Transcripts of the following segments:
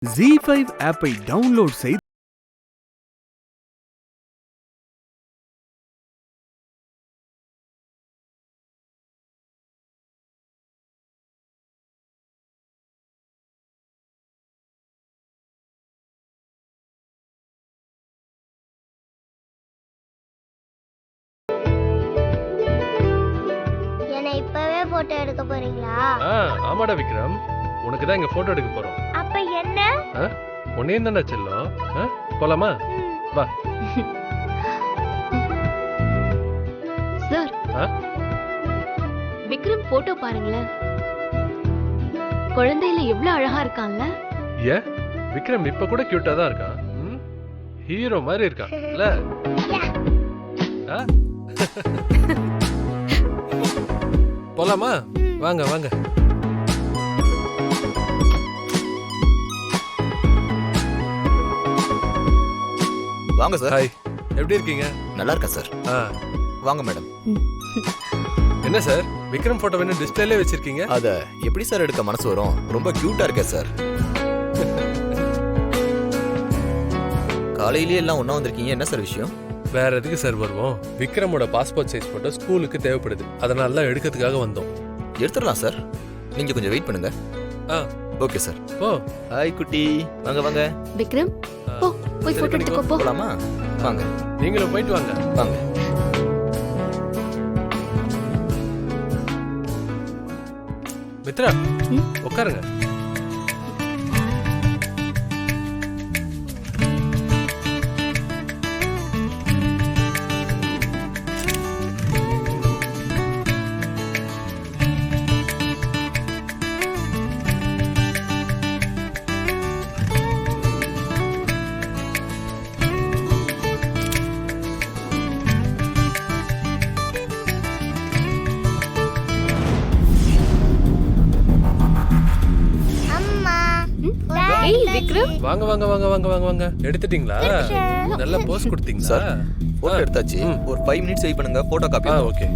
ZEE5 ஆப்பை download செய்து என்னை இப்பவே போட்டோ எடுக்க போறீங்களா? ஆமாடா விக்ரம், உனக்கு தான் இங்க போட்டோ எடுக்க போறோம். அப்ப என்ன? உன்னையும் தானே செல்லம். போலாமா? வா. சார், விக்ரம் போட்டோ பாருங்களேன். குழந்தையில எவ்வளவு அழகா இருக்கான்ல. ஏன் விக்ரம் இப்ப கூட கியூட்டா தான் இருக்கான். ஹீரோ மாதிரி இருக்கான் இல்ல? போலாமா? வாங்க வாங்க. வாங்க சார். ஹாய், எப்படி இருக்கீங்க? நல்லா இருக்கேன் சார். வாங்க மேடம். என்ன சார், விக்ரம் போட்டோ வேணும் டிஸ்பிளேல வச்சிருக்கீங்க? அத எப்படி சார் எடுக்க மனசு வரும்? ரொம்ப கியூட்டா இருக்கே சார். காலையிலேயே எல்லாம் ஒண்ணா வந்திருக்கீங்க, என்ன சார் விஷயம்? வேற எதுக்கு சார் வருவோம்? விக்ரமோட பாஸ்போர்ட் சைஸ் போட்டோ ஸ்கூலுக்கு தேவைப்படுது, அதனால தான் எடுக்கிறதுக்காக வந்தோம். எடுத்துடலாம் சார், நீங்க கொஞ்சம் வெயிட் பண்ணுங்க. Okay sir. ஓ ஹாய் குட்டி, வாங்க வாங்க. விக்ரம், போ போய் போட்டோ எடுத்துக்கோ. போ. போலாமா? வாங்க. நீங்களும் போயிட்டு வாங்க. வாங்க. மித்ரா, உட்காருங்க. ஏய் விக்ரம், வாங்க வாங்க வாங்க வாங்க வாங்க வாங்க. எடுத்துட்டீங்களா? நல்ல போஸ் கொடுத்தீங்களா? சார், போட்டோ எடுத்தாச்சு. ஒரு 5 மினிட்ஸ் வெயிட் பண்ணுங்க, போட்டோ காப்பி. ஓகே.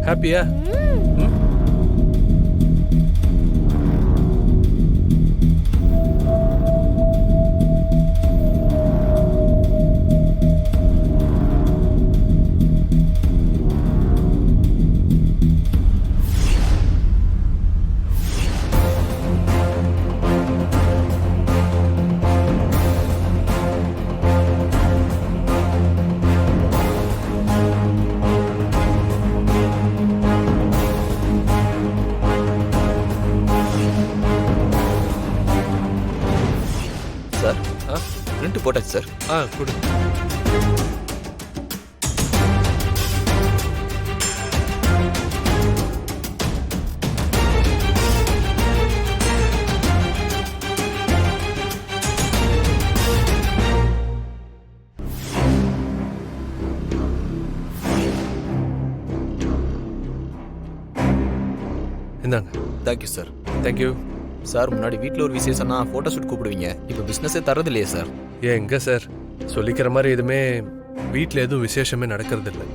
ஹாப்பியா? சார், பிரிண்ட் போட்டாச்சு சார். கொடு. இந்தாங்க. Thank you sir. தேங்க்யூ. சார், முன்னாடி வீட்டில் ஒரு விசேஷம்னா ஃபோட்டோ ஷூட் கூப்பிடுவீங்க, இப்போ பிஸ்னஸே தரது இல்லையே சார்? எங்க சார், சொல்லிக்கிற மாதிரி எதுவுமே வீட்டில் எதுவும் விசேஷமே நடக்கிறது இல்லை,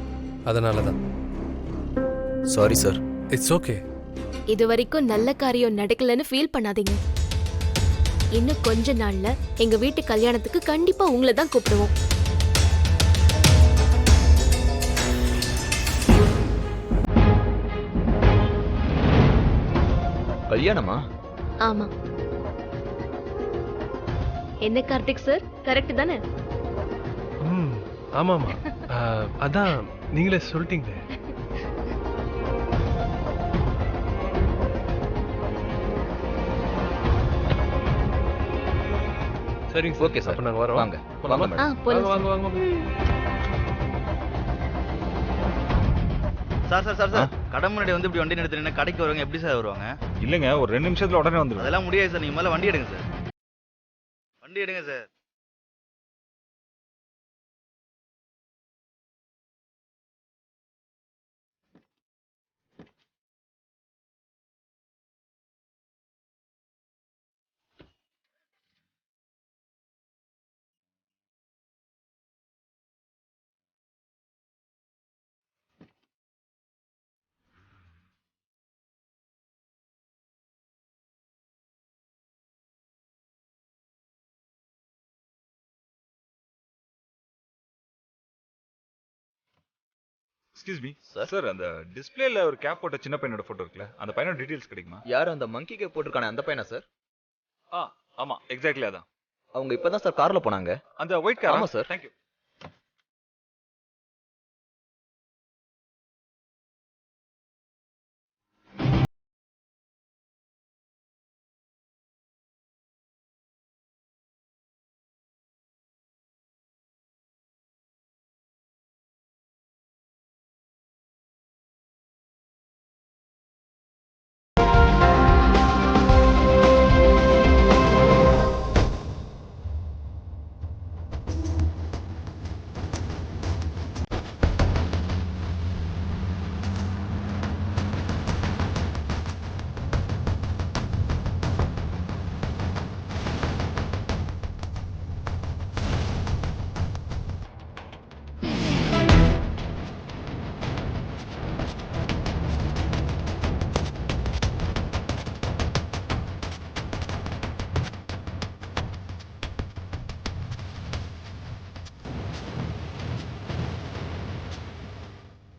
அதனால தான். Sorry sir. It's okay. இது வரைக்கும் நல்ல காரியம் நடக்கலன்னு ஃபீல் பண்ணாதீங்க. இன்னும் கொஞ்ச நாள்ல எங்க வீட்டு கல்யாணத்துக்கு கண்டிப்பா உங்களை தான் கூப்பிடுவோம். கல்யாணமா? ஆமா. என்ன கார்த்திக் சார், கரெக்ட் தானே? ஆமாமா. அதான் நீங்களே சொல்லிட்டீங்க. சரிங்க. Okay sir. அப்ப நாங்க வரோம். வாங்க. போலாமா? வாங்க மேடம். போலாம் வாங்க வாங்க வாங்க. சார் கடை முன்னாடி வந்து இப்படி வண்டி நிறுத்தினா கடைக்கு வருவாங்க, எப்படி சார் வருவாங்க? இல்லைங்க, ஒரு 2 நிமிஷத்துல உடனே வந்துடும். அதெல்லாம் முடியாது சார், நீங்க மேல வண்டி எடுங்க சார். வண்டி எடுங்க sir. Excuse me Sir? Sir அந்த டிஸ்பிளேல ஒரு கேப் போட்ட சின்ன பையனோட போட்டோ இருக்குல்ல அந்த பையனோட டீடைல்ஸ் கிடைக்குமா? யார் அந்த மங்கி கேப் போட்டிருக்கானே அந்த பையனா சார்? ஆமா எக்ஸாக்ட்லி அதான். அவங்க இப்பதான் சார் கார்ல போனாங்க. அந்த ஒயிட் கார். ஆமா, sir. தேங்க்யூ.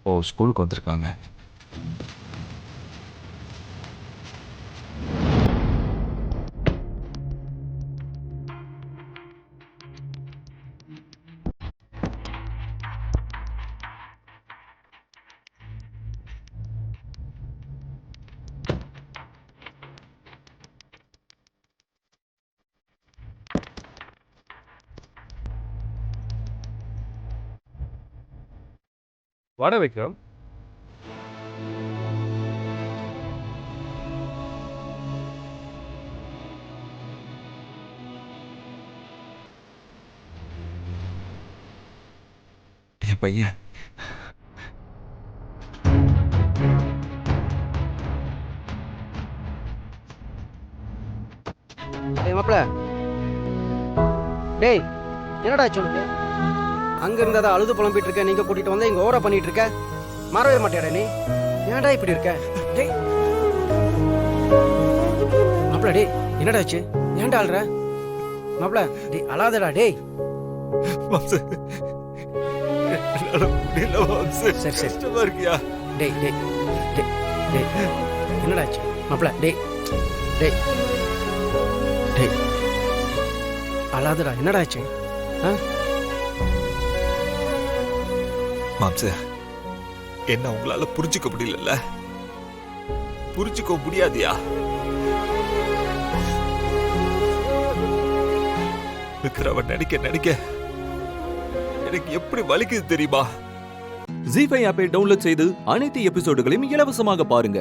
ஓ ஸ்கூலுக்கு வந்திருக்காங்க. வாடா விக்ரம். என் பையன் மாப்பிள டேய் என்னடா சொல்லுங்க அங்க இருந்ததா அழுது புலம்பிட்டு இருக்க நீங்க கூட்டிட்டு வந்து இங்க ஓவரா பண்ணிட்டு இருக்க மாறவே மாட்டியாடா நீ ஏன்டா இப்படி இருக்க டேய் மாப்பிள டேய் என்னடா ஆச்சு ஏன்டா அழுற மாப்பிள டேய் அழாதடா டேய் மாம்சு என்னால முடியல மாம்சு. சரி சரி கஷ்டமா இருக்கியா? டேய் டேய் டேய் டேய் என்னடா ஆச்சு மாப்பிள டேய் டேய் டேய் அழாதடா என்னடா ஆச்சு மாம்சு என்ன உங்களால புரிஞ்சுக்க முடியல? புரிஞ்சுக்க முடியாதியா? மித்ராவை நினைக்க நினைக்க எனக்கு எப்படி வலிக்குது தெரியுமா? ஜீ5 ஆப்பை டவுன்லோட் செய்து அனைத்து எபிசோடுகளையும் இலவசமாக பாருங்க.